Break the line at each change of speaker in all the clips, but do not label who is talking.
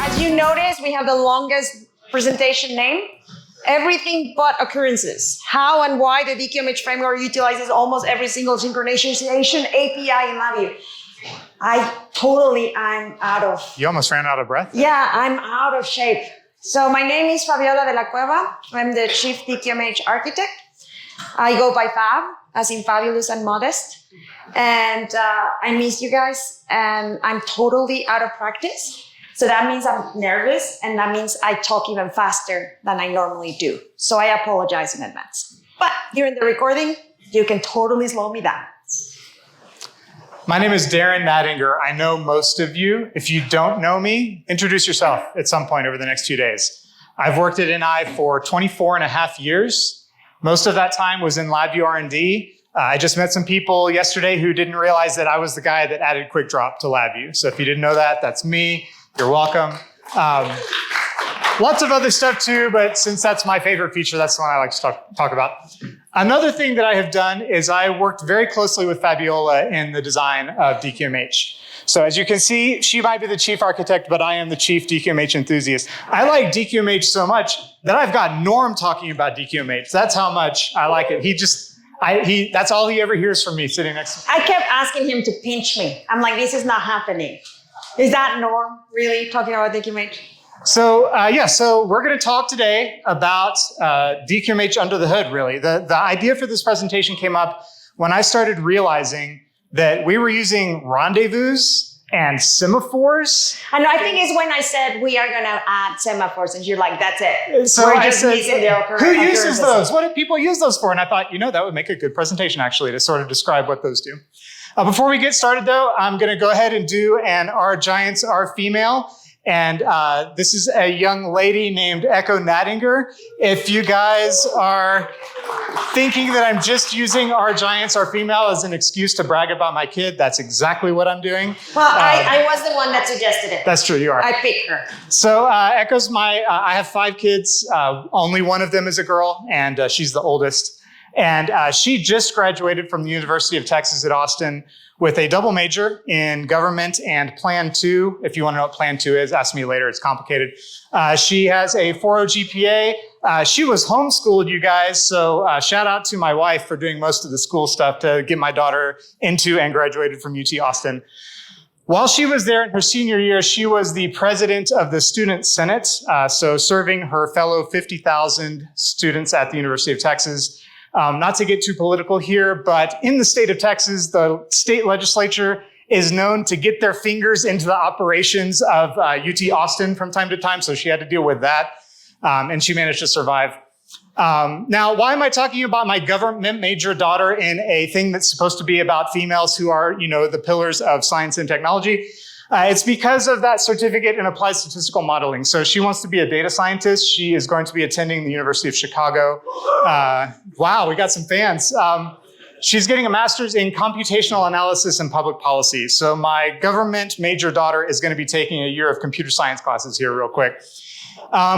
As you notice, we have the longest presentation name. Everything but occurrences. How and why the DQMH framework utilizes almost every single synchronization API in LabVIEW. I'm out of...
You almost ran out of breath?
Yeah, I'm out of shape. So my name is Fabiola de la Cueva. I'm the Chief DQMH Architect. I go by Fab, as in fabulous and modest. And I miss you guys, and I'm totally out of practice. So that means I'm nervous, and that means I talk even faster than I normally do. So I apologize in advance. But during the recording, you can totally slow me down.
My name is Darren Nattinger. I know most of you. If you don't know me, introduce yourself at some point over the next 2 days. I've worked at NI for 24 and a half years. Most of that time was in LabVIEW R&D. I just met some people yesterday who didn't realize that I was the guy that added Quick Drop to LabVIEW. So if you didn't know that, that's me. You're welcome. Lots of other stuff too, but since that's my favorite feature, that's the one I like to talk about. Another thing that I have done is I worked very closely with Fabiola in the design of DQMH. So as you can see, she might be the chief architect, but I am the chief DQMH enthusiast. I like DQMH so much that I've got Norm talking about DQMH. That's how much I like it. That's all he ever hears from me sitting next to me.
I kept asking him to pinch me. I'm like, this is not happening. Is that Norm really talking about DQMH?
So so we're going to talk today about DQMH under the hood, really. The idea for this presentation came up when I started realizing that we were using Rendezvous and Semaphores.
And I think it's when I said we are going to add Semaphores, and you're like, that's it.
So I said, who uses those? What do people use those for? And I thought, that would make a good presentation, actually, to sort of describe what those do. Before we get started, though, I'm going to go ahead and do an Our Giants Are Female. And this is a young lady named Echo Nattinger. If you guys are thinking that I'm just using Our Giants Are Female as an excuse to brag about my kid, that's exactly what I'm doing.
Well, I was the one that suggested it.
That's true, you are.
I picked her.
So Echo's I have 5 kids. Only one of them is a girl, and she's the oldest. And she just graduated from the University of Texas at Austin with a double major in government and Plan 2. If you want to know what Plan 2 is, ask me later. It's complicated. She has a 4.0 GPA. She was homeschooled, you guys. So shout out to my wife for doing most of the school stuff to get my daughter into and graduated from UT Austin. While she was there in her senior year, she was the president of the Student Senate. So serving her fellow 50,000 students at the University of Texas. Not to get too political here, but in the state of Texas, the state legislature is known to get their fingers into the operations of UT Austin from time to time, so she had to deal with that, and she managed to survive. Now, why am I talking about my government major daughter in a thing that's supposed to be about females who are, the pillars of science and technology? It's because of that certificate in applied statistical modeling. So she wants to be a data scientist. She is going to be attending the University of Chicago. Wow, we got some fans. She's getting a master's in computational analysis and public policy. So my government major daughter is going to be taking a year of computer science classes here real quick.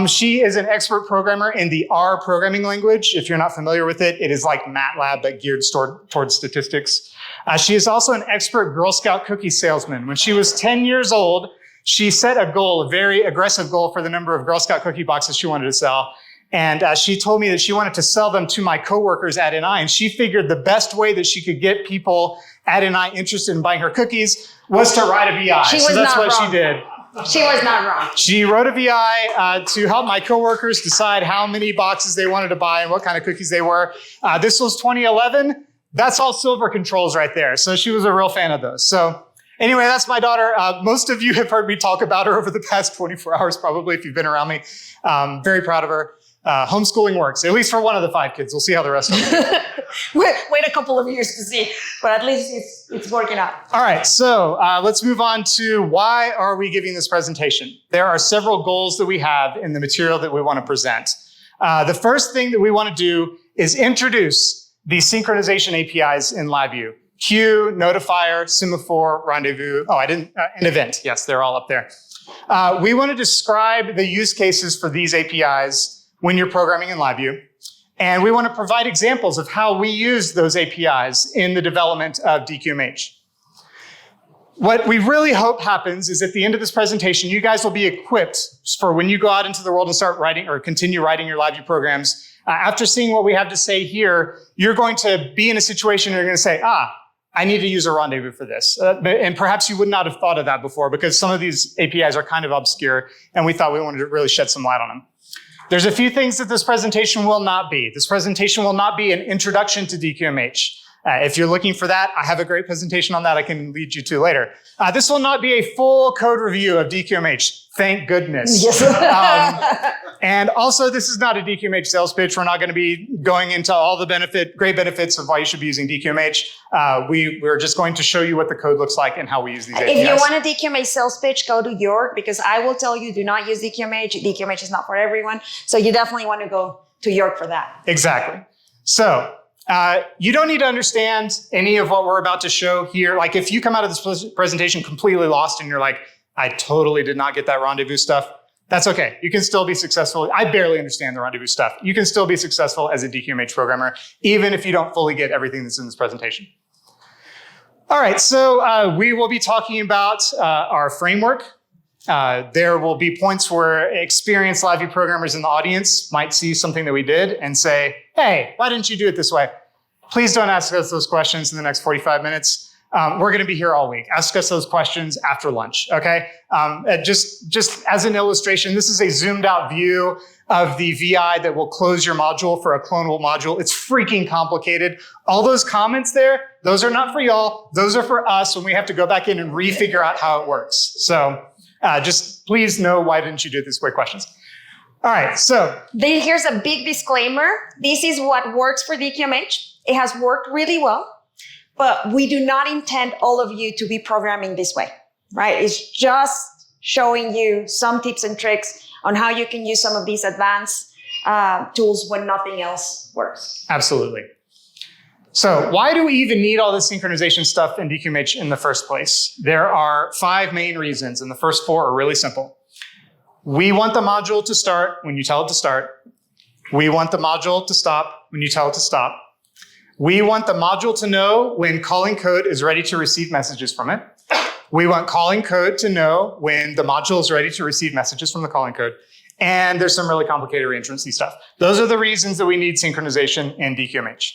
She is an expert programmer in the R programming language. If you're not familiar with it, it is like MATLAB, but geared towards statistics. She is also an expert Girl Scout cookie salesman. When she was 10 years old, she set a goal, a very aggressive goal for the number of Girl Scout cookie boxes she wanted to sell. And she told me that she wanted to sell them to my coworkers at NI. And she figured the best way that she could get people at NI interested in buying her cookies was to write a VI. So that's what she did.
She was not wrong.
She wrote a VI to help my coworkers decide how many boxes they wanted to buy and what kind of cookies they were. This was 2011. That's all silver controls right there. So she was a real fan of those. So anyway, that's my daughter. Most of you have heard me talk about her over the past 24 hours, probably, if you've been around me. Very proud of her. Homeschooling works, at least for one of the 5 kids. We'll see how the rest of them do.
Wait a couple of years to see, but at least it's working out.
All right, so let's move on to why are we giving this presentation? There are several goals that we have in the material that we want to present. The first thing that we want to do is introduce the synchronization APIs in LabVIEW. Queue, Notifier, Semaphore, Rendezvous, and Event. Yes, they're all up there. We want to describe the use cases for these APIs when you're programming in LabVIEW. And we want to provide examples of how we use those APIs in the development of DQMH. What we really hope happens is at the end of this presentation, you guys will be equipped for when you go out into the world and start writing or continue writing your LabVIEW programs. After seeing what we have to say here, you're going to be in a situation where you're going to say, I need to use a Rendezvous for this. And perhaps you would not have thought of that before because some of these APIs are kind of obscure and we thought we wanted to really shed some light on them. There's a few things that this presentation will not be. This presentation will not be an introduction to DQMH. If you're looking for that, I have a great presentation on that I can lead you to later. This will not be a full code review of DQMH. Thank goodness.
Yes.
And also, this is not a DQMH sales pitch. We're not going to be going into all the great benefits of why you should be using DQMH. We're just going to show you what the code looks like and how we use these APIs.
If you want a DQMH sales pitch, go to York because I will tell you, do not use DQMH. DQMH is not for everyone. So you definitely want to go to York for that.
Exactly. So you don't need to understand any of what we're about to show here. Like if you come out of this presentation completely lost and you're like, I totally did not get that Rendezvous stuff, that's okay. You can still be successful. I barely understand the Rendezvous stuff. You can still be successful as a DQMH programmer, even if you don't fully get everything that's in this presentation. All right, so we will be talking about our framework. There will be points where experienced LabVIEW programmers in the audience might see something that we did and say, hey, why didn't you do it this way? Please don't ask us those questions in the next 45 minutes. We're going to be here all week. Ask us those questions after lunch, okay? Just as an illustration, this is a zoomed out view of the VI that will close your module for a clonable module. It's freaking complicated. All those comments there, those are not for y'all. Those are for us when we have to go back in and refigure out how it works. So just please know why didn't you do it this way questions. All right, so.
Here's a big disclaimer. This is what works for DQMH. It has worked really well. But we do not intend all of you to be programming this way, right? It's just showing you some tips and tricks on how you can use some of these advanced tools when nothing else works.
Absolutely. So why do we even need all this synchronization stuff in DQMH in the first place? There are 5 main reasons, and the first 4 are really simple. We want the module to start when you tell it to start. We want the module to stop when you tell it to stop. We want the module to know when calling code is ready to receive messages from it. We want calling code to know when the module is ready to receive messages from the calling code. And there's some really complicated reentrancy stuff. Those are the reasons that we need synchronization in DQMH.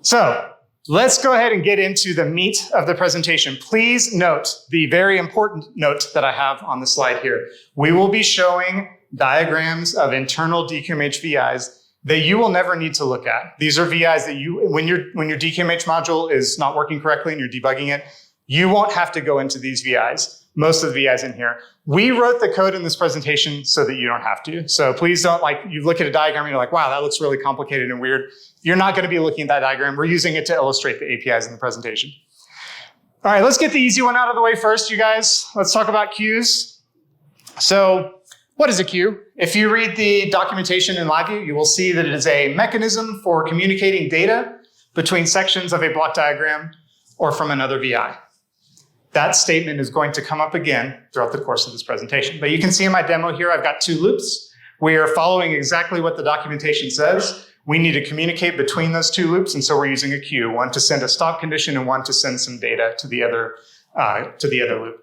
So let's go ahead and get into the meat of the presentation. Please note the very important note that I have on the slide here. We will be showing diagrams of internal DQMH VIs that you will never need to look at. These are VIs that when your DQMH module is not working correctly and you're debugging it, you won't have to go into these VIs, most of the VIs in here. We wrote the code in this presentation so that you don't have to. So please don't you look at a diagram and you're like, wow, that looks really complicated and weird. You're not gonna be looking at that diagram. We're using it to illustrate the APIs in the presentation. All right, let's get the easy one out of the way first, you guys. Let's talk about queues. So, what is a queue? If you read the documentation in LabVIEW, you will see that it is a mechanism for communicating data between sections of a block diagram or from another VI. That statement is going to come up again throughout the course of this presentation. But you can see in my demo here, I've got 2 loops. We are following exactly what the documentation says. We need to communicate between those 2 loops, and so we're using a queue, one to send a stop condition and one to send some data to the other loop.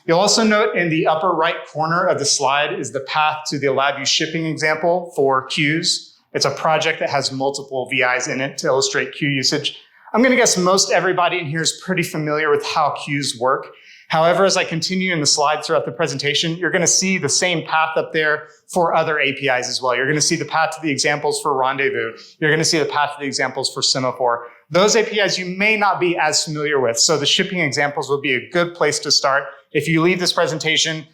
You'll also note in the upper right corner of the slide is the path to the LabVIEW shipping example for queues. It's a project that has multiple VIs in it to illustrate queue usage. I'm going to guess most everybody in here is pretty familiar with how queues work. However, as I continue in the slides throughout the presentation, you're going to see the same path up there for other APIs as well. You're going to see the path to the examples for Rendezvous. You're going to see the path to the examples for Semaphore. Those APIs you may not be as familiar with, so the shipping examples will be a good place to start. If you leave this presentation,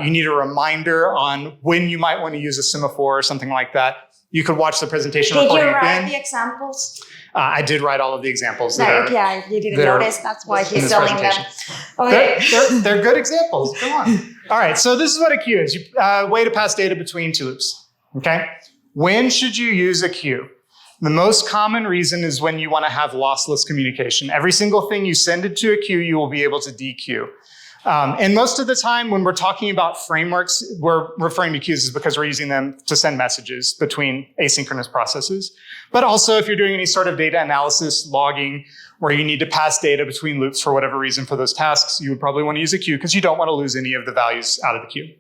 you need a reminder on when you might want to use a semaphore or something like that. You could watch the presentation recording again.
Did you write the examples?
I did write all of the examples.
Yeah, you didn't notice. That's why he's selling them.
Okay. They're good examples. Come on. All right, so this is what a queue is. Way to pass data between 2 loops. Okay? When should you use a queue? The most common reason is when you want to have lossless communication. Every single thing you send it to a queue, you will be able to dequeue. And most of the time when we're talking about frameworks, we're referring to queues because we're using them to send messages between asynchronous processes. But also if you're doing any sort of data analysis, logging, where you need to pass data between loops for whatever reason for those tasks, you would probably want to use a queue because you don't want to lose any of the values out of the queue.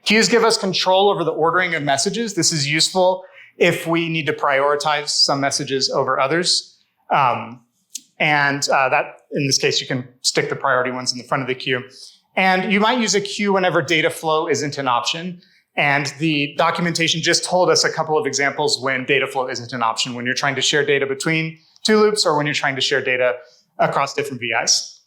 Queues give us control over the ordering of messages. This is useful if we need to prioritize some messages over others. That, in this case, you can stick the priority ones in the front of the queue. And you might use a queue whenever data flow isn't an option. And the documentation just told us a couple of examples when data flow isn't an option, when you're trying to share data between two loops or when you're trying to share data across different VIs.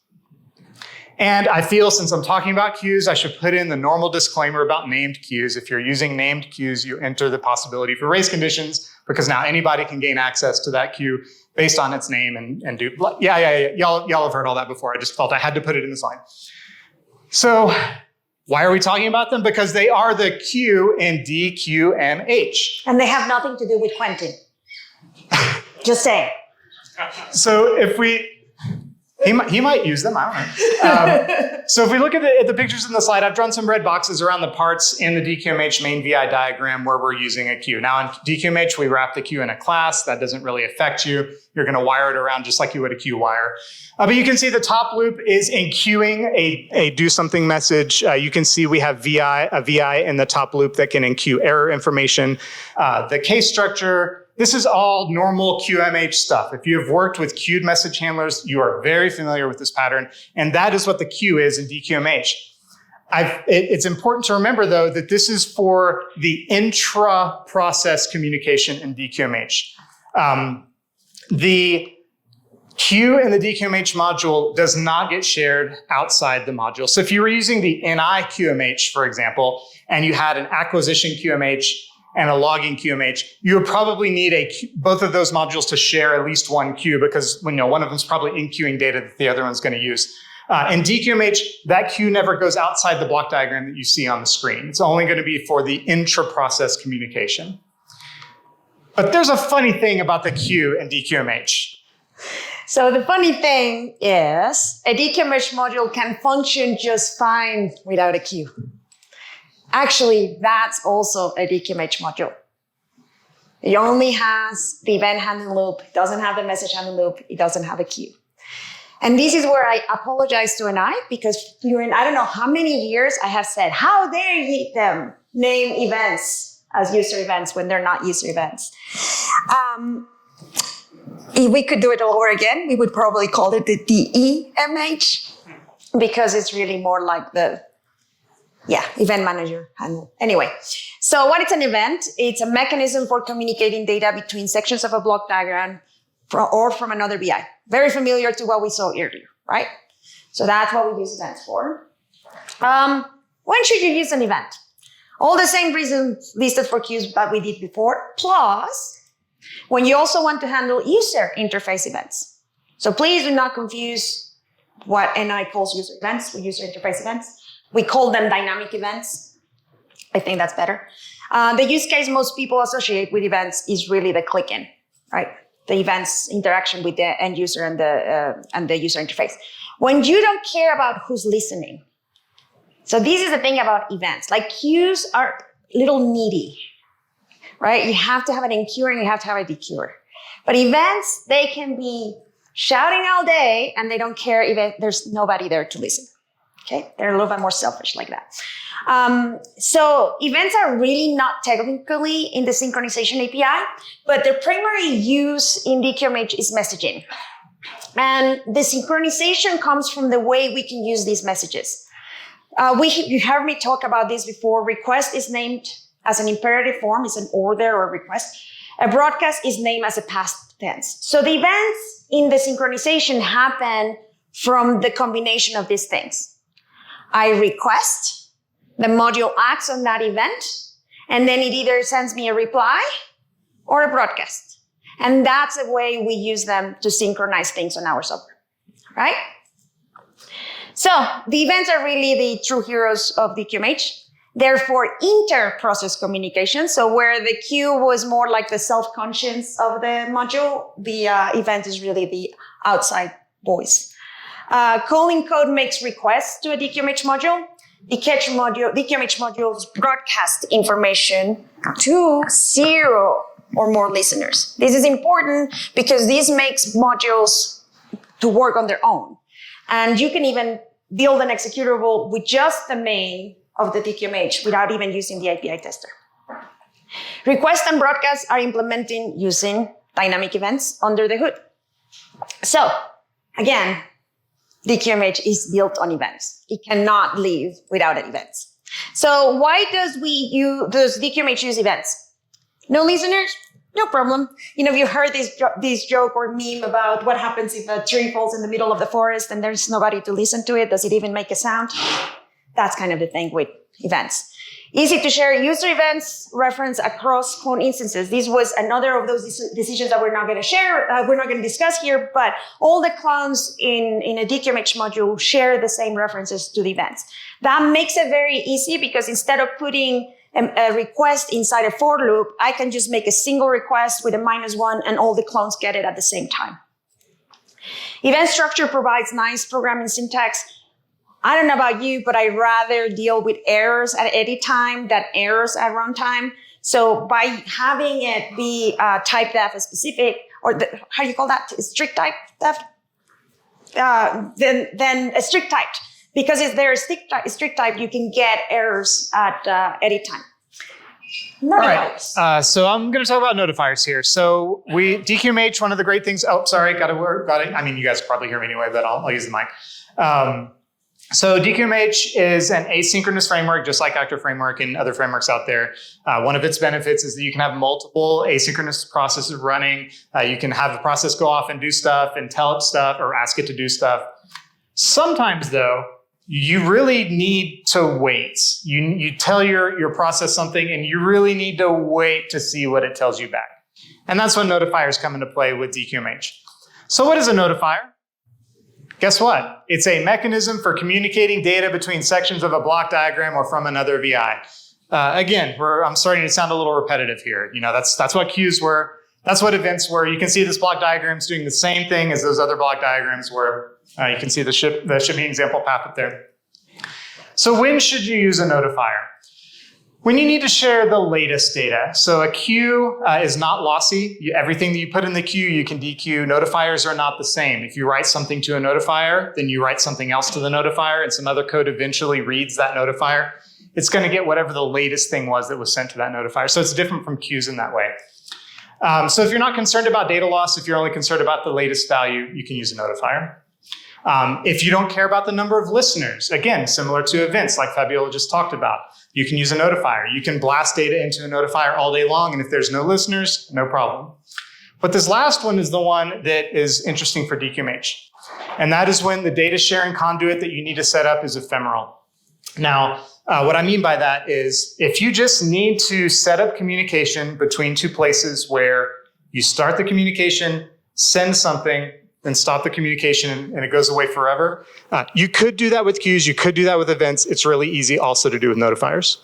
And I feel since I'm talking about queues, I should put in the normal disclaimer about named queues. If you're using named queues, you enter the possibility for race conditions because now anybody can gain access to that queue based on its name and do, yeah. Y'all have heard all that before. I just felt I had to put it in the slide. So why are we talking about them? Because they are the queue in DQMH.
And they have nothing to do with Quentin. Just saying.
So if he might use them, I don't know. So if we look at the pictures in the slide, I've drawn some red boxes around the parts in the DQMH main VI diagram where we're using a queue. Now in DQMH, we wrap the queue in a class. That doesn't really affect you. You're gonna wire it around just like you would a queue wire. But you can see the top loop is enqueuing a do something message. You can see we have a VI in the top loop that can enqueue error information. The case structure, this is all normal QMH stuff. If you have worked with queued message handlers, you are very familiar with this pattern, and that is what the queue is in DQMH. It's important to remember, though, that this is for the intra-process communication in DQMH. The queue in the DQMH module does not get shared outside the module. So if you were using the NI QMH, for example, and you had an acquisition QMH and a logging QMH, you would probably need both of those modules to share at least one queue because one of them is probably in-queuing data that the other one's going to use. In DQMH, that queue never goes outside the block diagram that you see on the screen. It's only going to be for the intra-process communication. But there's a funny thing about the queue in DQMH.
So the funny thing is a DQMH module can function just fine without a queue. Actually, that's also a DQMH module. It only has the event handling loop. It doesn't have the message handling loop. It doesn't have a queue. And this is where I apologize to NI because during I don't know how many years I have said, how dare you them name events as user events when they're not user events. If we could do it all over again, we would probably call it the DEMH because it's really more like the event manager handle. Anyway, so what is an event? It's a mechanism for communicating data between sections of a block diagram or from another BI. Very familiar to what we saw earlier, right? So that's what we use events for. When should you use an event? All the same reasons listed for queues that we did before, plus when you also want to handle user interface events. So please do not confuse what NI calls user events with user interface events. We call them dynamic events. I think that's better. The use case most people associate with events is really the click-in, right? The events interaction with the end user and the user interface. When you don't care about who's listening. So this is the thing about events. Like queues are a little needy, right? You have to have an enqueuer and you have to have a dequeuer. But events, they can be shouting all day and they don't care if there's nobody there to listen. Okay, they're a little bit more selfish like that. So events are really not technically in the synchronization API, but their primary use in DQMH is messaging. And the synchronization comes from the way we can use these messages. You heard me talk about this before. Request is named as an imperative form, is an order or request. A broadcast is named as a past tense. So the events in the synchronization happen from the combination of these things. I request, the module acts on that event, and then it either sends me a reply or a broadcast. And that's the way we use them to synchronize things on our software, right? So the events are really the true heroes of DQMH. They're for inter-process communication. So where the queue was more like the self-conscious of the module, the event is really the outside voice. Calling code makes requests to a DQMH module. DQMH modules broadcast information to 0 or more listeners. This is important because this makes modules to work on their own. And you can even build an executable with just the main of the DQMH without even using the API tester. Requests and broadcasts are implementing using dynamic events under the hood. So again, DQMH is built on events. It cannot live without events. So why does DQMH use events? No listeners? No problem. You heard this joke or meme about what happens if a tree falls in the middle of the forest and there's nobody to listen to it. Does it even make a sound? That's kind of the thing with events. Easy to share user events, reference across clone instances. This was another of those decisions that we're not going to share, we're not going to discuss here, but all the clones in a DQMH module share the same references to the events. That makes it very easy because instead of putting a request inside a for loop, I can just make a single request with a -1 and all the clones get it at the same time. Event structure provides nice programming syntax. I don't know about you, but I'd rather deal with errors at edit time than errors at runtime. So by having it be type def specific, or how do you call that? Strict type def? Then a strict typed. Because if they're strict type, you can get errors at edit time. Notifiers.
All right. So I'm going to talk about notifiers here. So DQMH, one of the great things. Oh, sorry, got it. I mean, you guys probably hear me anyway, but I'll use the mic. So DQMH is an asynchronous framework, just like Actor Framework and other frameworks out there. One of its benefits is that you can have multiple asynchronous processes running. You can have a process go off and do stuff and tell it stuff or ask it to do stuff. Sometimes, though, you really need to wait. You tell your process something, and you really need to wait to see what it tells you back. And that's when notifiers come into play with DQMH. So what is a notifier? Guess what? It's a mechanism for communicating data between sections of a block diagram or from another VI. Again, I'm starting to sound a little repetitive here. That's what queues were. That's what events were. You can see this block diagram is doing the same thing as those other block diagrams where you can see the shipping example path up there. So when should you use a notifier? When you need to share the latest data. So a queue is not lossy. Everything that you put in the queue, you can dequeue. Notifiers are not the same. If you write something to a notifier, then you write something else to the notifier, and some other code eventually reads that notifier. It's going to get whatever the latest thing was that was sent to that notifier. So it's different from queues in that way. So if you're not concerned about data loss, if you're only concerned about the latest value, you can use a notifier. If you don't care about the number of listeners, again, similar to events like Fabiola just talked about, you can use a notifier. You can blast data into a notifier all day long, and if there's no listeners, no problem. But this last one is the one that is interesting for DQMH. And that is when the data sharing conduit that you need to set up is ephemeral. Now, what I mean by that is if you just need to set up communication between two places where you start the communication, send something, then stop the communication and it goes away forever. You could do that with queues. You could do that with events. It's really easy also to do with notifiers.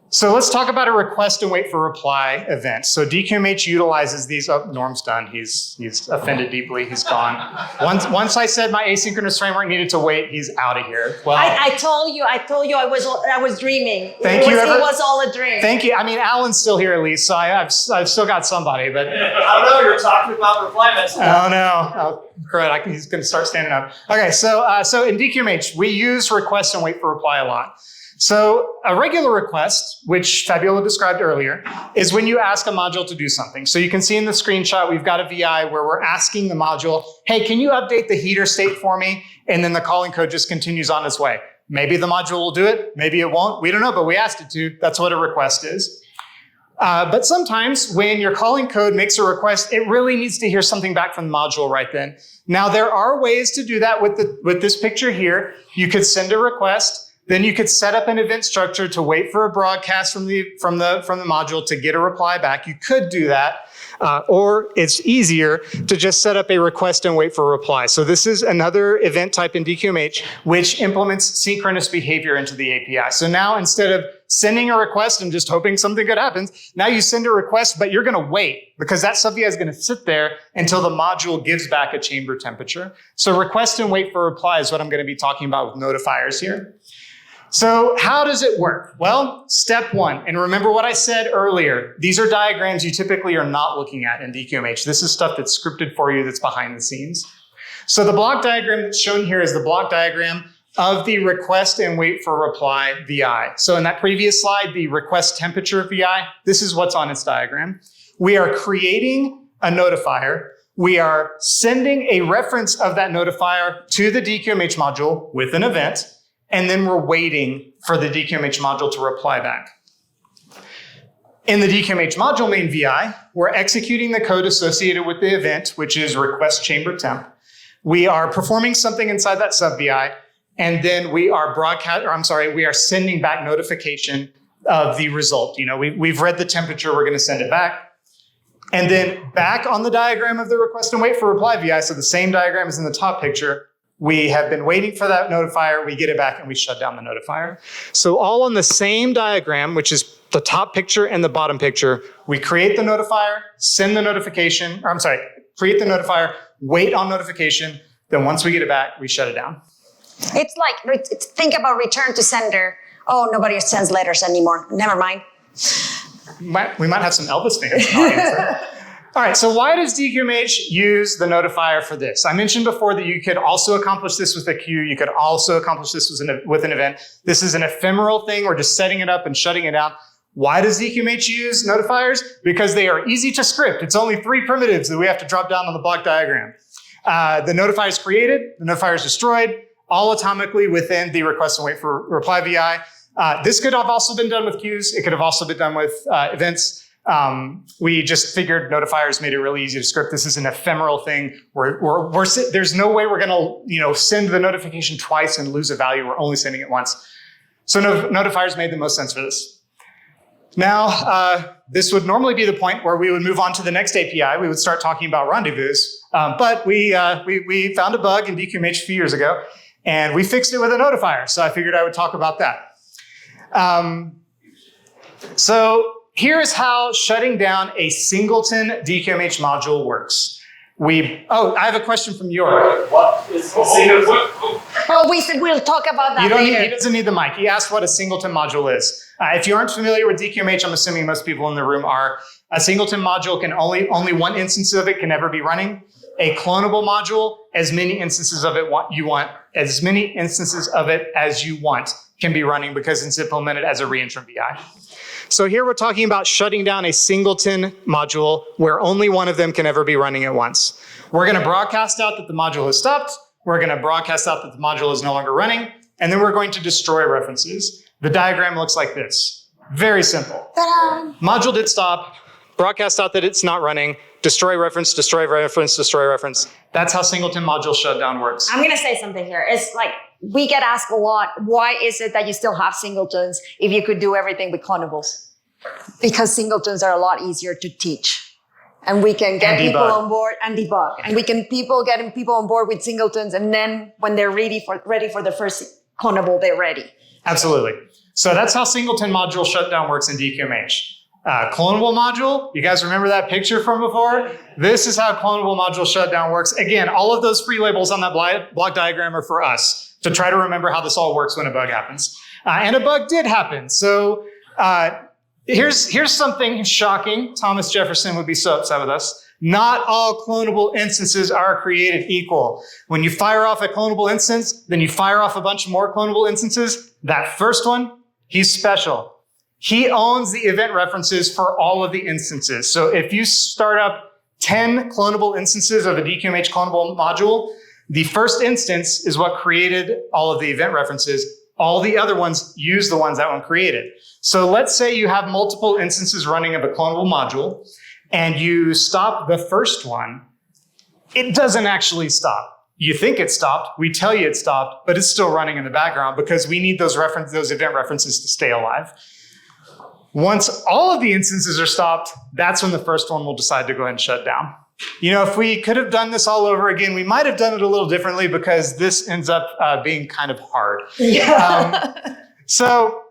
So let's talk about a request and wait for reply event. So DQMH utilizes these. Oh, Norm's done. He's offended deeply. He's gone. Once I said my asynchronous framework needed to wait, he's out of here. Well,
I told you I was dreaming.
It
was all a dream.
Thank you. I mean, Alan's still here at least, so I've still got somebody. But
I don't know. You're talking about reply messages.
Oh no. Oh, correct. He's going to start standing up. Okay. So in DQMH, we use request and wait for reply a lot. So a regular request, which Fabiola described earlier, is when you ask a module to do something. So you can see in the screenshot, we've got a VI where we're asking the module, hey, can you update the header state for me? And then the calling code just continues on its way. Maybe the module will do it. Maybe it won't. We don't know, but we asked it to. That's what a request is. But sometimes when your calling code makes a request, it really needs to hear something back from the module right then. Now, there are ways to do that with this picture here. You could send a request. Then you could set up an event structure to wait for a broadcast from the module to get a reply back. You could do that, or it's easier to just set up a request and wait for a reply. So this is another event type in DQMH, which implements synchronous behavior into the API. So now instead of sending a request and just hoping something good happens, now you send a request, but you're going to wait because that sub-VI is going to sit there until the module gives back a chamber temperature. So request and wait for reply is what I'm going to be talking about with notifiers here. So how does it work? Well, step one, and remember what I said earlier, these are diagrams you typically are not looking at in DQMH. This is stuff that's scripted for you that's behind the scenes. So the block diagram that's shown here is the block diagram of the request and wait for reply VI. So in that previous slide, the request temperature VI, this is what's on its diagram. We are creating a notifier. We are sending a reference of that notifier to the DQMH module with an event, and then we're waiting for the DQMH module to reply back. In the DQMH module main VI, we're executing the code associated with the event, which is request chamber temp. We are performing something inside that sub VI, and then we are we are sending back notification of the result. We've read the temperature, we're gonna send it back. And then back on the diagram of the request and wait for reply VI, so the same diagram is in the top picture, we have been waiting for that notifier, we get it back, and we shut down the notifier. So all on the same diagram, which is the top picture and the bottom picture, we create the notifier, send the notification, create the notifier, wait on notification, then once we get it back, we shut it down.
It's like, think about return to sender. Oh, nobody sends letters anymore. Never mind.
We might have some Elvis fans in the audience. All right, so why does DQMH use the notifier for this? I mentioned before that you could also accomplish this with a queue. You could also accomplish this with an event. This is an ephemeral thing. We're just setting it up and shutting it down. Why does DQMH use notifiers? Because they are easy to script. It's only 3 primitives that we have to drop down on the block diagram. The notifier is created, the notifier is destroyed, all atomically within the request and wait for reply VI. This could have also been done with queues. It could have also been done with events. We just figured notifiers made it really easy to script. This is an ephemeral thing. There's no way we're gonna send the notification twice and lose a value. We're only sending it once. So notifiers made the most sense for this. Now, this would normally be the point where we would move on to the next API. We would start talking about rendezvous. But we found a bug in DQMH a few years ago, and we fixed it with a notifier. So I figured I would talk about that. So here is how shutting down a singleton DQMH module works. I have a question from York.
What is singleton?
Oh, we said we'll talk about that later.
He doesn't need the mic. He asked what a singleton module is. If you aren't familiar with DQMH, I'm assuming most people in the room are. A singleton module can only one instance of it can ever be running. A clonable module, as many instances of it as you want can be running because it's implemented as a reentrant VI. So here we're talking about shutting down a singleton module where only one of them can ever be running at once. We're gonna broadcast out that the module has stopped. We're gonna broadcast out that the module is no longer running, and then we're going to destroy references. The diagram looks like this. Very simple.
Ta-da!
Module did stop, broadcast out that it's not running, destroy reference, destroy reference, destroy reference. That's how singleton module shutdown works.
I'm gonna say something here. It's like, we get asked a lot, why is it that you still have singletons if you could do everything with clonables? Because singletons are a lot easier to teach. And we can get people on board and debug. And we can getting people on board with singletons, and then when they're ready for the first clonable, they're ready.
Absolutely. So that's how singleton module shutdown works in DQMH. Clonable module, you guys remember that picture from before? This is how clonable module shutdown works. Again, all of those free labels on that block diagram are for us to try to remember how this all works when a bug happens. And a bug did happen. So here's something shocking. Thomas Jefferson would be so upset with us. Not all clonable instances are created equal. When you fire off a clonable instance, then you fire off a bunch more clonable instances. That first one, he's special. He owns the event references for all of the instances. So if you start up 10 clonable instances of a DQMH clonable module, the first instance is what created all of the event references. All the other ones use the ones that one created. So let's say you have multiple instances running of a clonable module, and you stop the first one. It doesn't actually stop. You think it stopped, we tell you it stopped, but it's still running in the background because we need those event references to stay alive. Once all of the instances are stopped, that's when the first one will decide to go ahead and shut down. If we could have done this all over again, we might have done it a little differently because this ends up being kind of hard. Yeah. So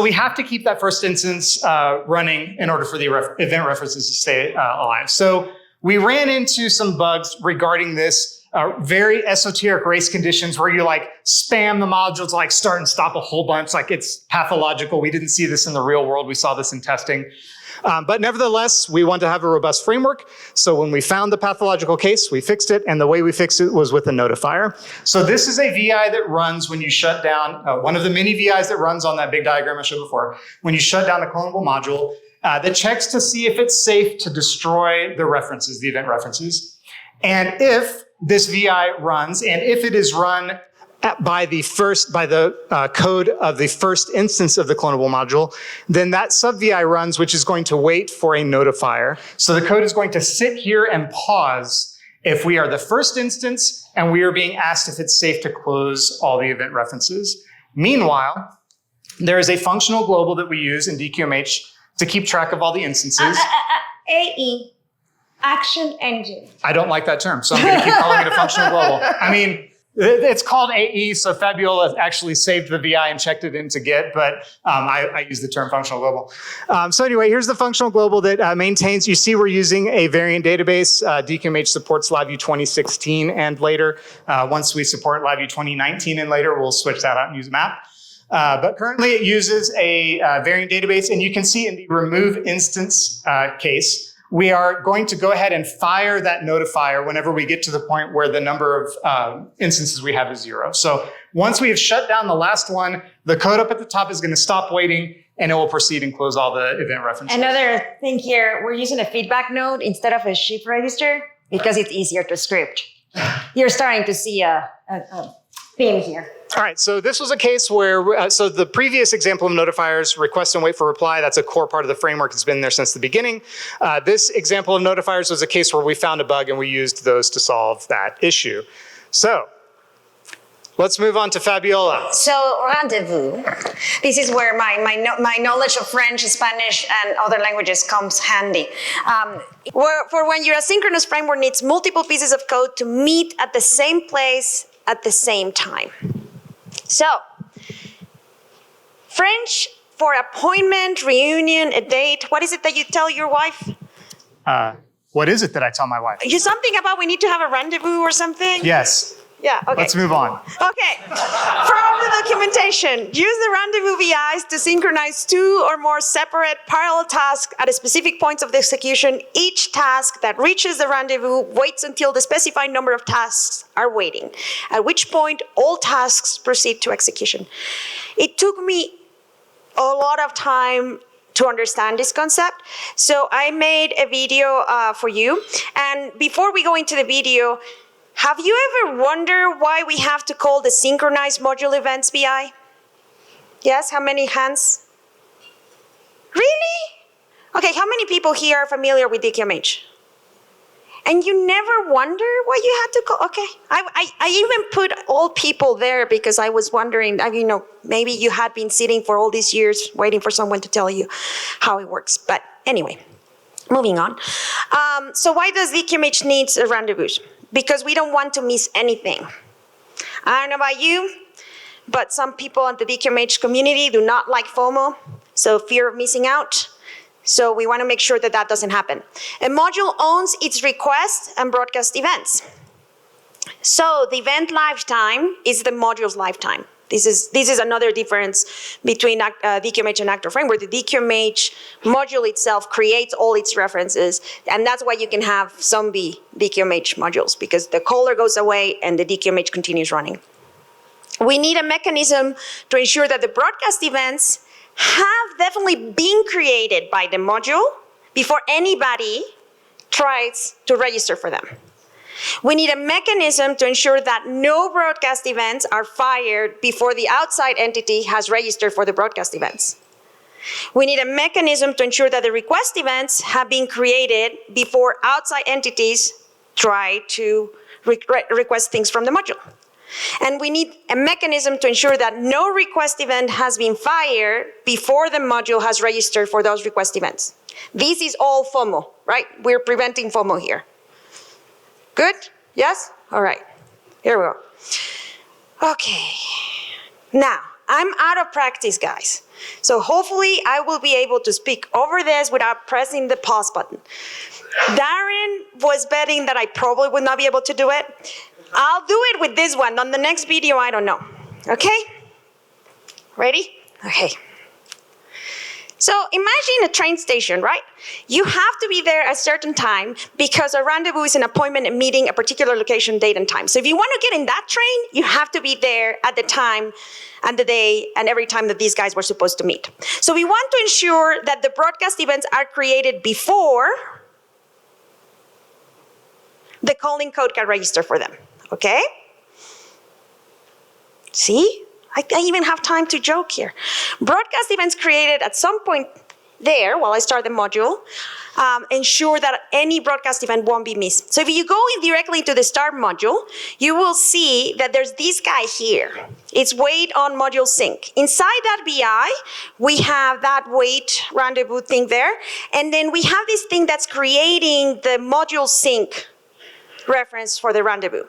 we have to keep that first instance running in order for the event references to stay alive. So we ran into some bugs regarding this very esoteric race conditions where you like spam the module to like start and stop a whole bunch. Like it's pathological. We didn't see this in the real world. We saw this in testing. But nevertheless, we want to have a robust framework. So when we found the pathological case, we fixed it. And the way we fixed it was with a notifier. So this is a VI that runs when you shut down, one of the many VIs that runs on that big diagram I showed before. When you shut down a clonable module, that checks to see if it's safe to destroy the references, the event references. And if this VI runs, and if it is run by the code of the first instance of the clonable module, then that sub-VI runs, which is going to wait for a notifier. So the code is going to sit here and pause if we are the first instance and we are being asked if it's safe to close all the event references. Meanwhile, there is a functional global that we use in DQMH to keep track of all the instances.
AE, Action Engine.
I don't like that term, so I'm going to keep calling it a functional global. I mean, it's called AE, so Fabiola actually saved the VI and checked it into Git, but I use the term functional global. So anyway, here's the functional global that maintains. You see we're using a variant database. DQMH supports LabVIEW 2016 and later. Once we support LabVIEW 2019 and later, we'll switch that out and use a map. But currently it uses a variant database, and you can see in the remove instance case, we are going to go ahead and fire that notifier whenever we get to the point where the number of instances we have is 0. So once we have shut down the last one, the code up at the top is going to stop waiting, and it will proceed and close all the event references.
Another thing here, we're using a feedback node instead of a shift register because it's easier to script. You're starting to see a theme here.
All right, so this was a case where, so the previous example of notifiers, request and wait for reply, that's a core part of the framework. It's been there since the beginning. This example of notifiers was a case where we found a bug and we used those to solve that issue. So let's move on to Fabiola.
So Rendezvous, this is where my knowledge of French, Spanish, and other languages comes handy. For when your asynchronous framework needs multiple pieces of code to meet at the same place at the same time. So, French for appointment, reunion, a date. What is it that you tell your wife?
What is it that I tell my wife?
Something about we need to have a rendezvous or something?
Yes.
Yeah, okay.
Let's move on.
Okay, from the documentation, use the rendezvous VIs to synchronize 2 or more separate parallel tasks at specific points of the execution. Each task that reaches the rendezvous waits until the specified number of tasks are waiting, at which point all tasks proceed to execution. It took me a lot of time to understand this concept, so I made a video for you. And before we go into the video, have you ever wondered why we have to call the synchronized module events VI? Yes, how many hands? Really? Okay, how many people here are familiar with DQMH? And you never wonder why you had to call? Okay, I even put all people there because I was wondering, maybe you had been sitting for all these years waiting for someone to tell you how it works. But anyway, moving on. So why does DQMH need a rendezvous? Because we don't want to miss anything. I don't know about you, but some people in the DQMH community do not like FOMO, so fear of missing out. So we want to make sure that that doesn't happen. A module owns its request and broadcast events. So the event lifetime is the module's lifetime. This is another difference between DQMH and Actor Framework. The DQMH module itself creates all its references, and that's why you can have zombie DQMH modules, because the caller goes away and the DQMH continues running. We need a mechanism to ensure that the broadcast events have definitely been created by the module before anybody tries to register for them. We need a mechanism to ensure that no broadcast events are fired before the outside entity has registered for the broadcast events. We need a mechanism to ensure that the request events have been created before outside entities try to request things from the module. And we need a mechanism to ensure that no request event has been fired before the module has registered for those request events. This is all FOMO, right? We're preventing FOMO here. Good? Yes? All right. Here we go. Okay. Now, I'm out of practice, guys. So hopefully I will be able to speak over this without pressing the pause button. Darren was betting that I probably would not be able to do it.
I'll do it with this one. On the next video, I don't know. Okay? Ready? Okay. So imagine a train station, right? You have to be there at a certain time because a rendezvous is an appointment, a meeting, a particular location, date, and time. So if you want to get in that train, you have to be there at the time and the day and every time that these guys were supposed to meet. So we want to ensure that the broadcast events are created before the calling code can register for them, okay? See? I even have time to joke here. Broadcast events created at some point there, while I start the module, ensure that any broadcast event won't be missed. So if you go in directly into the start module, you will see that there's this guy here. It's wait on module sync. Inside that BI, we have that wait rendezvous thing there, and then we have this thing that's creating the module sync reference for the rendezvous.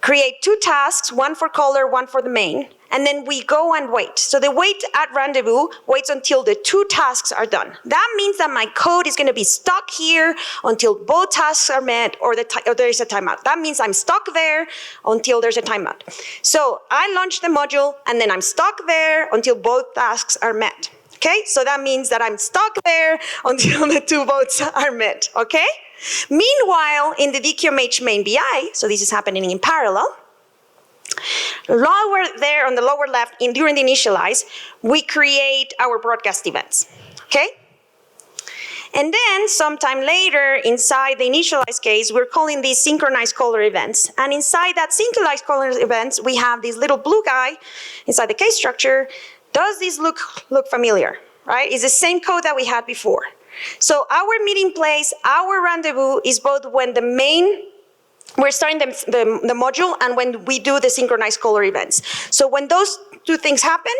Create 2 tasks, one for caller, one for the main, and then we go and wait. So the wait at rendezvous waits until the 2 tasks are done. That means that my code is going to be stuck here until both tasks are met or there's a timeout. That means I'm stuck there until there's a timeout. So I launch the module and then I'm stuck there until both tasks are met. Okay, so that means that I'm stuck there until the 2 votes are met, okay? Meanwhile, in the DQMH main BI, so this is happening in parallel, lower there on the lower left, during the initialize, we create our broadcast events, okay? And then sometime later, inside the initialize case, we're calling these synchronized caller events. And inside that synchronized caller events, we have this little blue guy inside the case structure. Does this look familiar, right? It's the same code that we had before. So our meeting place, our rendezvous is both when the main, we're starting the module and when we do the synchronized caller events. So when those 2 things happen,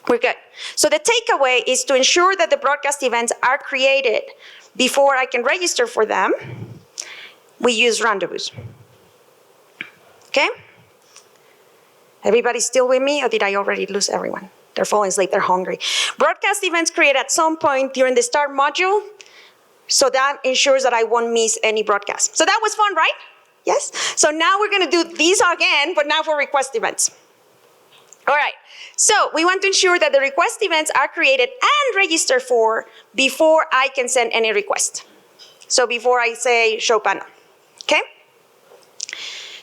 we're good. So the takeaway is to ensure that the broadcast events are created before I can register for them. We use rendezvous. Okay? Everybody still with me, or did I already lose everyone? They're falling asleep, they're hungry. Broadcast events created at some point during the start module, so that ensures that I won't miss any broadcast. So that was fun, right? Yes? So now we're gonna do these again, but now for request events. All right, so we want to ensure that the request events are created and registered for before I can send any request. So before I say show panel, okay?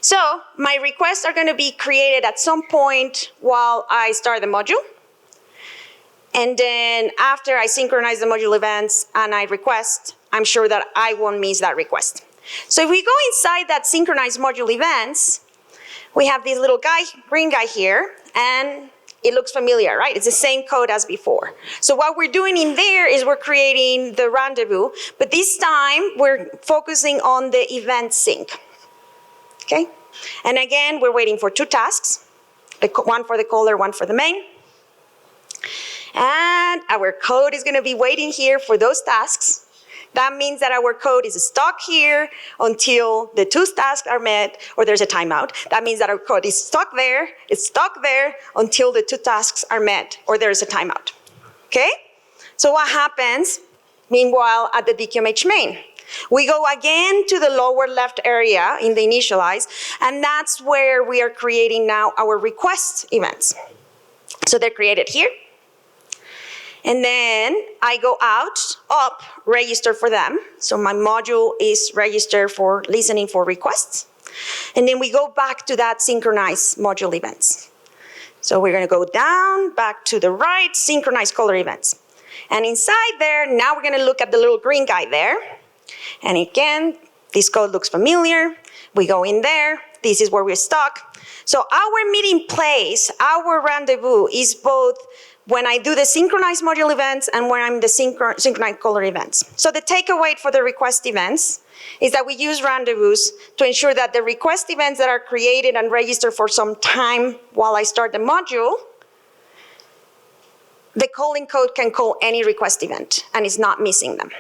So my requests are gonna be created at some point while I start the module. And then after I synchronize the module events and I request, I'm sure that I won't miss that request. So if we go inside that synchronized module events, we have this little guy, green guy here, and it looks familiar, right? It's the same code as before. So what we're doing in there is we're creating the rendezvous, but this time we're focusing on the event sync, okay? And again, we're waiting for 2 tasks, one for the caller, one for the main. And our code is gonna be waiting here for those tasks. That means that our code is stuck here until the 2 tasks are met or there's a timeout. That means that our code is stuck there, it's stuck there until the 2 tasks are met or there's a timeout, okay? So what happens, meanwhile, at the DQMH main? We go again to the lower left area in the initialize, and that's where we are creating now our request events. So they're created here. And then I go up, register for them. So my module is registered for listening for requests. And then we go back to that synchronized module events. So we're gonna go down, back to the right, synchronized caller events. And inside there, now we're gonna look at the little green guy there. And again, this code looks familiar. We go in there, this is where we're stuck. So our meeting place, our rendezvous is both when I do the synchronized module events and when I'm the synchronized caller events. So the takeaway for the request events is that we use rendezvous to ensure that the request events that are created and registered for some time while I start the module, the calling code can call any request event and it's not missing them.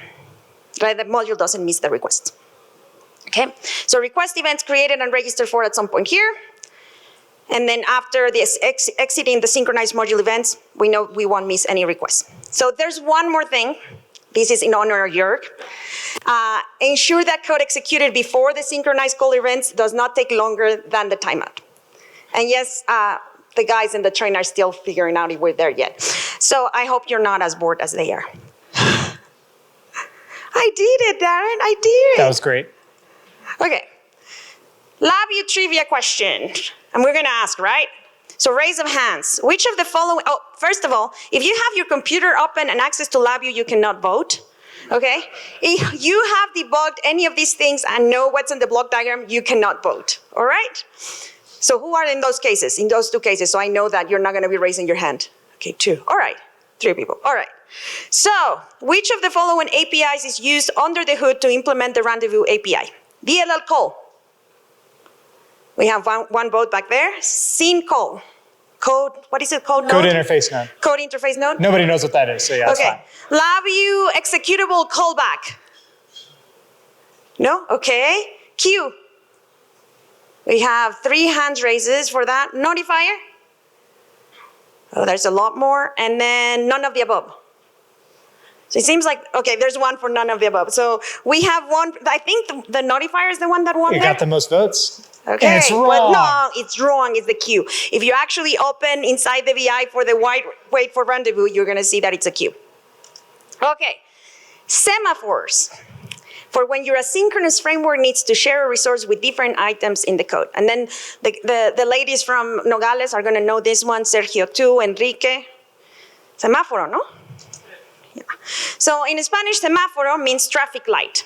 Right? The module doesn't miss the request. Okay, so request events created and registered for at some point here. And then after this exiting the synchronized module events, we know we won't miss any requests. So there's one more thing This is in honor of Jörg. Ensure that code executed before the synchronized call events does not take longer than the timeout. And yes, the guys in the train are still figuring out if we're there yet. So I hope you're not as bored as they are. I did it, Darren, I did it.
That was great.
Okay, LabVIEW trivia question. And we're gonna ask, right? So raise of hands. Which of the following, first of all, if you have your computer open and access to LabVIEW, you cannot vote, okay? If you have debugged any of these things and know what's in the block diagram, you cannot vote, all right? So who are in those cases, in those two cases, so I know that you're not gonna be raising your hand? Okay, 2, all right, 3 people, all right. So, which of the following APIs is used under the hood to implement the Rendezvous API? DLL call. We have one vote back there. Syn call. Code, what is it called?
Code interface node.
Code interface node?
Nobody knows what that is, so yeah, that's fine.
LabVIEW executable callback. No? Okay. Q. We have 3 hands raises for that. Notifier. Oh, there's a lot more. And then none of the above. So it seems like, okay, there's one for none of the above. So we have one, I think the notifier is the one that won
You
there.
got the most votes.
Okay,
And it's wrong.
But no, it's wrong, it's the Q. If you actually open inside the VI for the wait for rendezvous, you're gonna see that it's a Q. Okay, semaphores. For when your asynchronous framework needs to share a resource with different items in the code. And then the ladies from Nogales are gonna know this one, Sergio too, Enrique. Semáforo, no? Yeah. So in Spanish, semáforo means traffic light.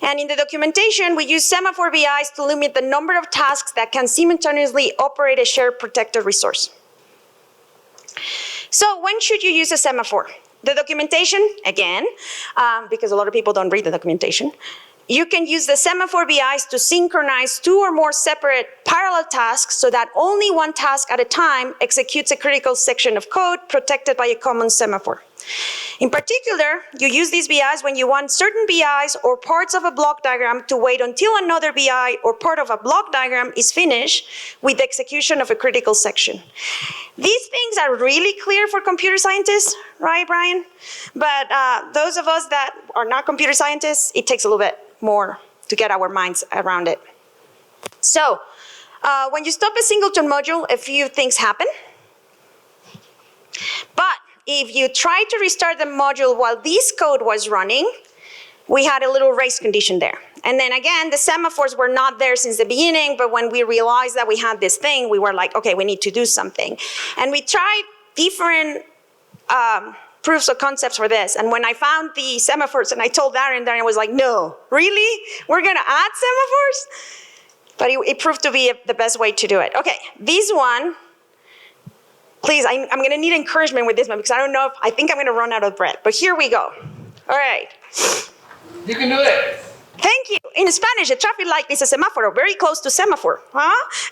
And in the documentation, we use semaphore VIs to limit the number of tasks that can simultaneously operate a shared protected resource. So when should you use a semaphore? The documentation, again, because a lot of people don't read the documentation, you can use the semaphore VIs to synchronize 2 or more separate parallel tasks so that only one task at a time executes a critical section of code protected by a common semaphore. In particular, you use these VIs when you want certain VIs or parts of a block diagram to wait until another VI or part of a block diagram is finished with the execution of a critical section. These things are really clear for computer scientists, right, Brian? But those of us that are not computer scientists, it takes a little bit more to get our minds around it. So, when you stop a singleton module, a few things happen. But if you try to restart the module while this code was running, we had a little race condition there. And then again, the semaphores were not there since the beginning, but when we realized that we had this thing, we were like, okay, we need to do something. And we tried different proofs of concepts for this. And when I found the semaphores and I told Darren was like, no, really? We're gonna add semaphores? But it proved to be the best way to do it. Okay, this one, please, I'm gonna need encouragement with this one because I think I'm gonna run out of breath, but here we go. All right.
You can do it.
Thank you. In Spanish, a traffic light is a semaphore, very close to semaphore.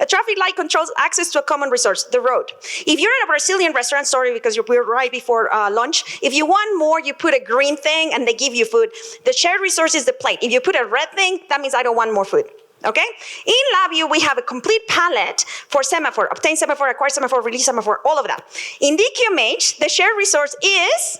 A traffic light controls access to a common resource, the road. If you're in a Brazilian restaurant, sorry, because we're right before lunch, if you want more, you put a green thing and they give you food. The shared resource is the plate. If you put a red thing, that means I don't want more food. Okay? In LabVIEW, we have a complete palette for semaphore, obtain semaphore, acquire semaphore, release semaphore, all of that. In DQMH, the shared resource is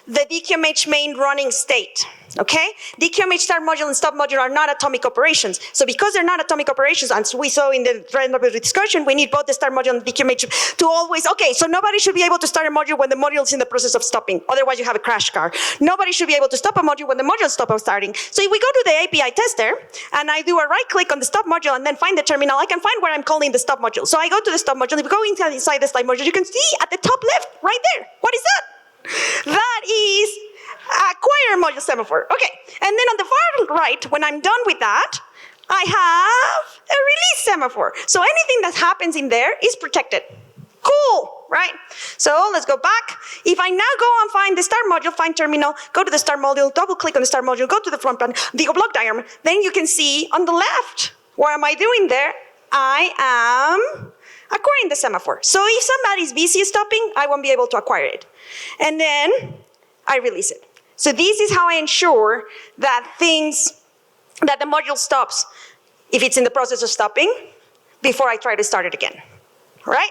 the DQMH main running state. Okay? DQMH start module and stop module are not atomic operations. So because they're not atomic operations, and we saw in the Rendezvous discussion, we need both the start module and DQMH to always, okay, so nobody should be able to start a module when the module is in the process of stopping. Otherwise, you have a crash car. Nobody should be able to stop a module when the module stops starting. So if we go to the API tester, and I do a right click on the stop module and then find the terminal, I can find where I'm calling the stop module. So I go to the stop module. If you go inside the stop module, you can see at the top left, right there. What is that? That is acquire module semaphore. Okay, and then on the far right, when I'm done with that, I have a release semaphore. So anything that happens in there is protected. Cool, right? So let's go back. If I now go and find the start module, find terminal, go to the start module, double click on the start module, go to the front panel, the block diagram, then you can see on the left, what am I doing there? I am acquiring the semaphore. So if somebody's busy stopping, I won't be able to acquire it. And then I release it. So this is how I ensure that that the module stops if it's in the process of stopping before I try to start it again. All right?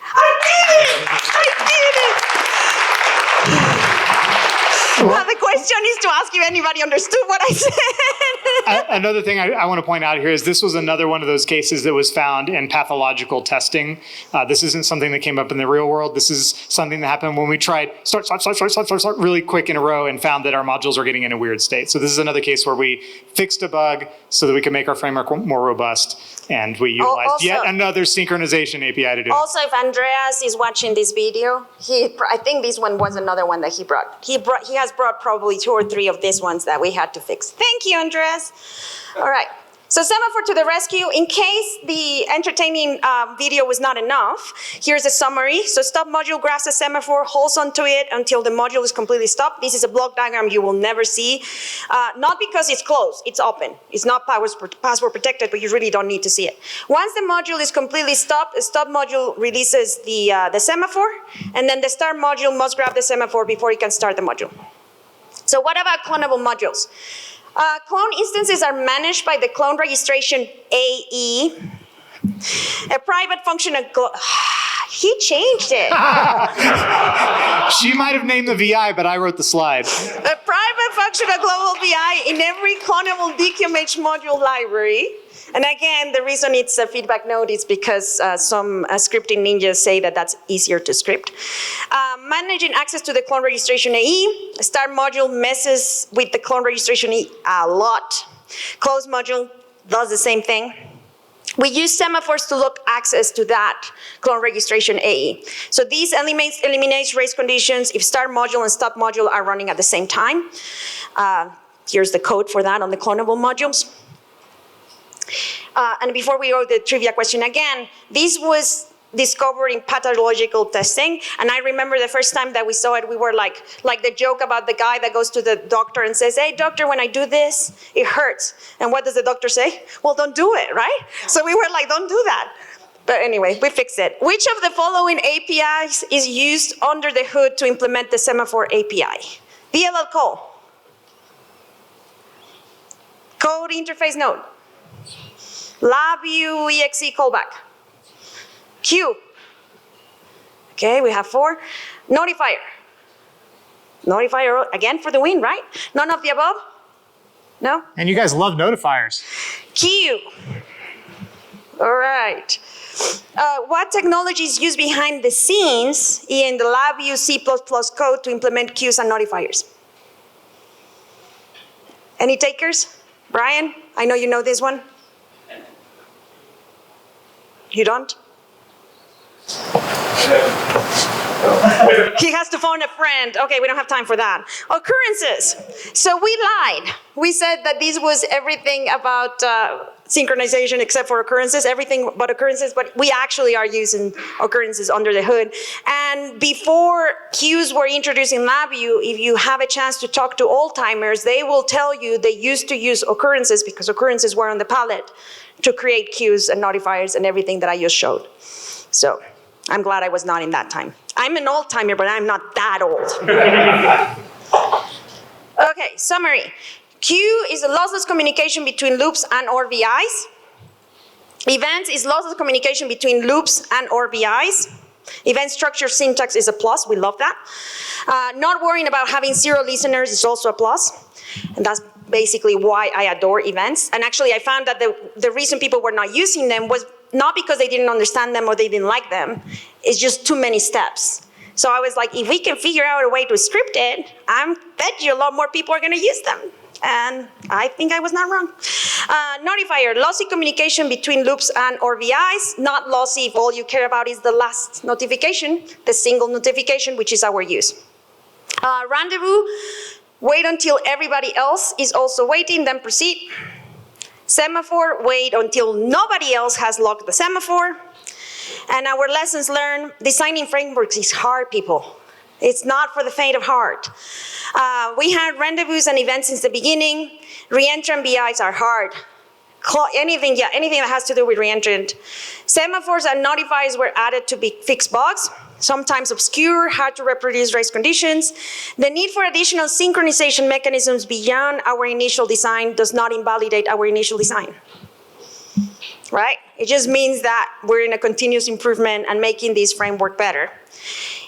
I did it! I The question is to ask if anybody understood what I said.
Another thing I want to point out here is this was another one of those cases that was found in pathological testing. This isn't something that came up in the real world. This is something that happened when we tried start really quick in a row and found that our modules are getting in a weird state. So this is another case where we fixed a bug so that we could make our framework more robust, and we utilized yet another synchronization API to do it.
Also, if Andreas is watching this video, I think this one was another one that he brought. He has brought probably 2 or 3 of these ones that we had to fix. Thank you, Andreas. All right. So Semaphore to the rescue. In case the entertaining video was not enough, here's a summary. So stop module grabs a semaphore, holds onto it until the module is completely stopped. This is a block diagram you will never see. Not because it's closed, it's open. It's not password protected, but you really don't need to see it. Once the module is completely stopped, the stop module releases the semaphore, and then the start module must grab the semaphore before it can start the module. So what about clonable modules? Clone instances are managed by the clone registration AE. A private function of he changed it.
She might have named the VI, but I wrote the slide.
A private function of global VI in every clonable DQMH module library. And again, the reason it's a feedback note is because some scripting ninjas say that that's easier to script. Managing access to the clone registration AE. Start module messes with the clone registration AE a lot. Close module does the same thing. We use semaphores to lock access to that clone registration AE. So these eliminates race conditions if start module and stop module are running at the same time. Here's the code for that on the clonable modules. And before we go to the trivia question again, this was discovered in pathological testing. And I remember the first time that we saw it, we were like the joke about the guy that goes to the doctor and says, hey, doctor, when I do this, it hurts. And what does the doctor say? Well, don't do it, right? So we were like, don't do that. But anyway, we fixed it. Which of the following APIs is used under the hood to implement the semaphore API? DLL call. Code interface node. LabVIEW exe callback. Q. Okay, we have 4. Notifier. Notifier again for the win, right? None of the above? No?
And you guys love notifiers.
Q. All right. What technology is used behind the scenes in the LabVIEW C++ code to implement queues and notifiers? Any takers? Brian, I know you know this one. You don't? He has to phone a friend. Okay, we don't have time for that. Occurrences. So we lied. We said that this was everything about synchronization except for occurrences, everything but occurrences, but we actually are using occurrences under the hood. And before queues were introduced in LabVIEW, if you have a chance to talk to old-timers, they will tell you they used to use occurrences because occurrences were on the palette to create queues and notifiers and everything that I just showed. So I'm glad I was not in that time. I'm an old-timer, but I'm not that old. Okay, summary. Queue is a lossless communication between loops and or VIs. Events is lossless communication between loops and or VIs. Event structure syntax is a plus, we love that. Not worrying about having 0 listeners is also a plus. And that's basically why I adore events. And actually I found that the reason people were not using them was not because they didn't understand them or they didn't like them. It's just too many steps. So I was like, if we can figure out a way to script it, I bet you a lot more people are gonna use them. And I think I was not wrong. Notifier, lossy communication between loops and or VIs, not lossy if all you care about is the last notification, the single notification, which is our use. Rendezvous, wait until everybody else is also waiting, then proceed. Semaphore, wait until nobody else has locked the semaphore. And our lessons learned, designing frameworks is hard, people. It's not for the faint of heart. We had rendezvous and events since the beginning. Reentrant VIs are hard. Anything that has to do with reentrant. Semaphores and notifiers were added to fix bugs, sometimes obscure, hard to reproduce race conditions. The need for additional synchronization mechanisms beyond our initial design does not invalidate our initial design. Right? It just means that we're in a continuous improvement and making this framework better.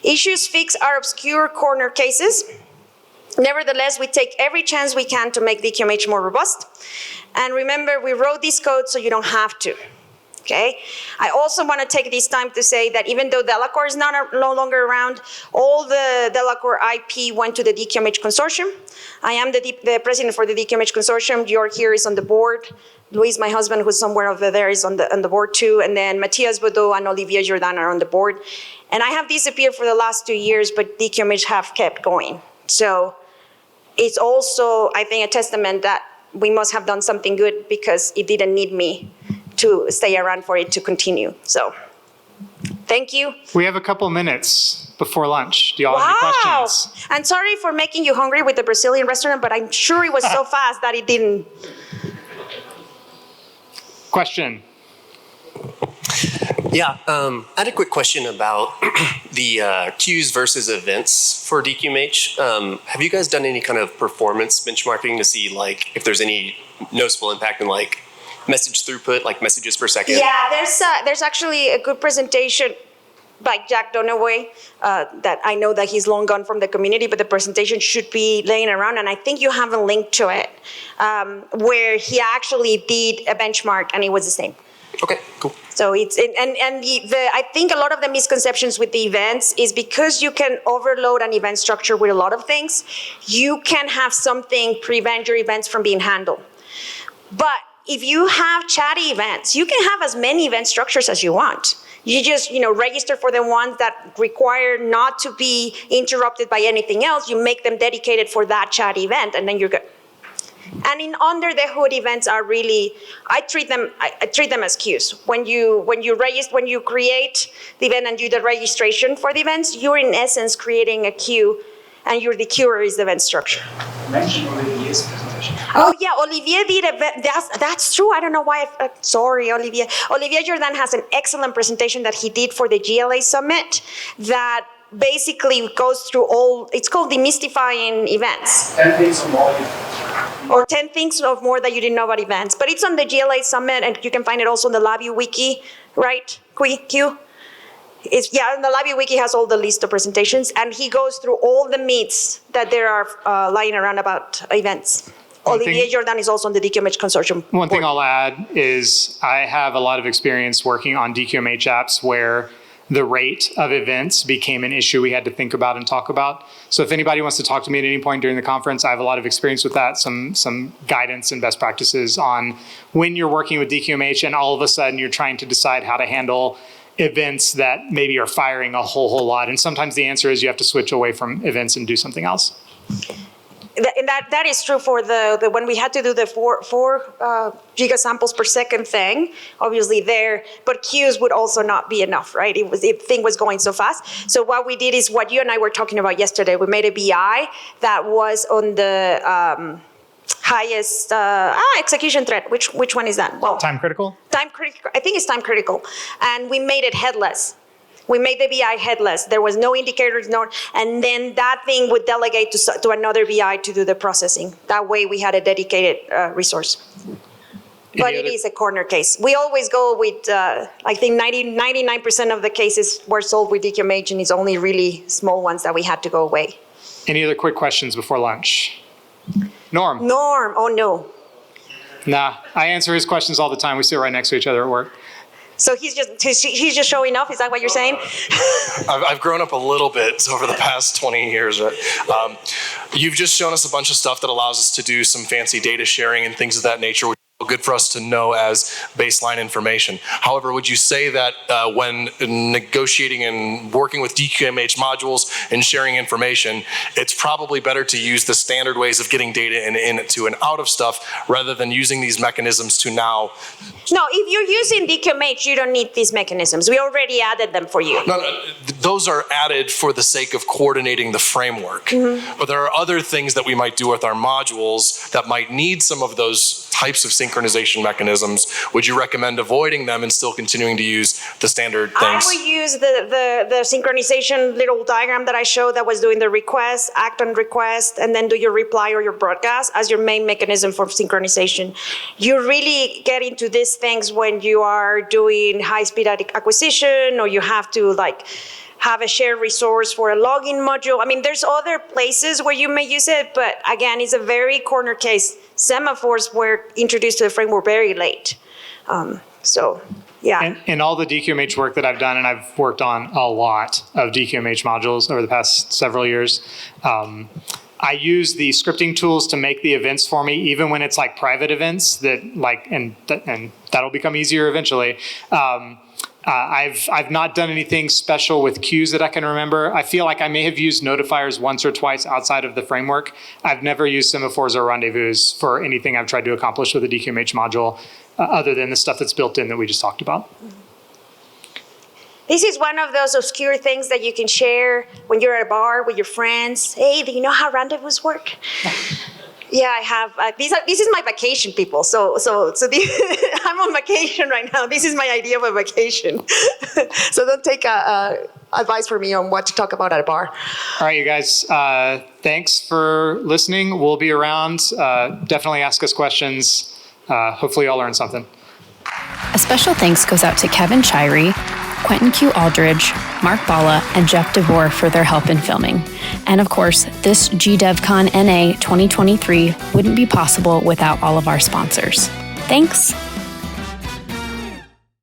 Issues fixed are obscure corner cases. Nevertheless, we take every chance we can to make DQMH more robust. And remember, we wrote this code so you don't have to. Okay. I also want to take this time to say that even though Delacorp is no longer around, all the Delacorp IP went to the DQMH consortium. I am the president for the DQMH consortium. Georg here is on the board. Luis, my husband, who's somewhere over there, is on the board too. And then Matthias Baudot and Olivier Jordan are on the board. And I have disappeared for the last 2 years, but DQMH have kept going. So it's also, I think, a testament that we must have done something good because it didn't need me to stay around for it to continue. So, thank you.
We have a couple minutes before lunch. Do y'all have any questions?
And sorry for making you hungry with the Brazilian restaurant, but I'm sure it was so fast that it didn't.
Question.
Yeah, I had a quick question about the queues versus events for DQMH. Have you guys done any kind of performance benchmarking to see like if there's any noticeable impact in like message throughput, like messages per second?
Yeah, there's actually a good presentation by Jack Donaway that I know that he's long gone from the community, but the presentation should be laying around, and I think you have a link to it, where he actually did a benchmark and it was the same.
Okay, cool.
So it's, I think a lot of the misconceptions with the events is because you can overload an event structure with a lot of things, you can have something prevent your events from being handled. But if you have chatty events, you can have as many event structures as you want. You just, register for the ones that require not to be interrupted by anything else. You make them dedicated for that chat event, and then you're good. And in under the hood events are really, I treat them as queues. When you create the event and do the registration for the events, you're in essence creating a queue, and the queuer is the event structure.
Mention Olivier's presentation.
Oh yeah, Olivier did that's true. I don't know why. Sorry, Olivier. Olivier Jordan has an excellent presentation that he did for the GLA Summit that basically goes through it's called Demystifying Events.
10 things or more.
Or 10 things or more that you didn't know about events. But it's on the GLA Summit, and you can find it also on the LabVIEW wiki, right? Q? And the LabVIEW wiki has all the list of presentations, and he goes through all the myths that there are lying around about events. Olivier Jordan is also on the DQMH consortium.
One thing I'll add is I have a lot of experience working on DQMH apps where the rate of events became an issue we had to think about and talk about. So if anybody wants to talk to me at any point during the conference, I have a lot of experience with that, some guidance and best practices on when you're working with DQMH and all of a sudden you're trying to decide how to handle events that maybe are firing a whole lot. And sometimes the answer is you have to switch away from events and do something else.
And that is true for the when we had to do the four giga samples per second thing, obviously there, but queues would also not be enough, right? The thing was going so fast. So what we did is what you and I were talking about yesterday. We made a BI that was on the highest execution thread. Which one is that? Well,
Time critical?
Time critical. I think it's time critical, and we made it headless. We made the BI headless. There was no indicators, and then that thing would delegate to another BI to do the processing. That way we had a dedicated resource. But it is a corner case. We always go with, I think 99% of the cases were solved with DQMH, and it's only really small ones that we had to go away.
Any other quick questions before lunch? Norm,
oh no.
Nah, I answer his questions all the time. We sit right next to each other at work.
So he's just showing off. Is that what you're saying?
I've grown up a little bit over the past 20 years. You've just shown us a bunch of stuff that allows us to do some fancy data sharing and things of that nature, which is good for us to know as baseline information. However, would you say that when negotiating and working with DQMH modules and sharing information, it's probably better to use the standard ways of getting data in to and out of stuff rather than using these mechanisms to now?
No, if you're using DQMH, you don't need these mechanisms. We already added them for you.
No, those are added for the sake of coordinating the framework. Mm-hmm. But there are other things that we might do with our modules that might need some of those types of synchronization mechanisms. Would you recommend avoiding them and still continuing to use the standard things?
I would use the synchronization little diagram that I showed that was doing the request, act on request, and then do your reply or your broadcast as your main mechanism for synchronization. You really get into these things when you are doing high-speed acquisition, or you have to have a shared resource for a login module. I mean, there's other places where you may use it, but again, it's a very corner case. Semaphores were introduced to the framework very late. So, yeah.
In all the DQMH work that I've done, and I've worked on a lot of DQMH modules over the past several years, I use the scripting tools to make the events for me, even when it's like private events that like, and that'll become easier eventually. I've not done anything special with queues that I can remember. I feel like I may have used notifiers once or twice outside of the framework. I've never used semaphores or rendezvous for anything I've tried to accomplish with a DQMH module, other than the stuff that's built in that we just talked about.
This is one of those obscure things that you can share when you're at a bar with your friends. Hey, do you know how rendezvous work? Yeah, I have. This is my vacation, people. So I'm on vacation right now. This is my idea of a vacation. So don't take advice from me on what to talk about at a bar.
All right, you guys. Thanks for listening. We'll be around. Definitely ask us questions. Hopefully, you'll learn something.
A special thanks goes out to Kevin Chirey, Quentin Q. Aldridge, Mark Balla, and Jeff DeVore for their help in filming. And of course, this GDevCon NA 2023 wouldn't be possible without all of our sponsors. Thanks.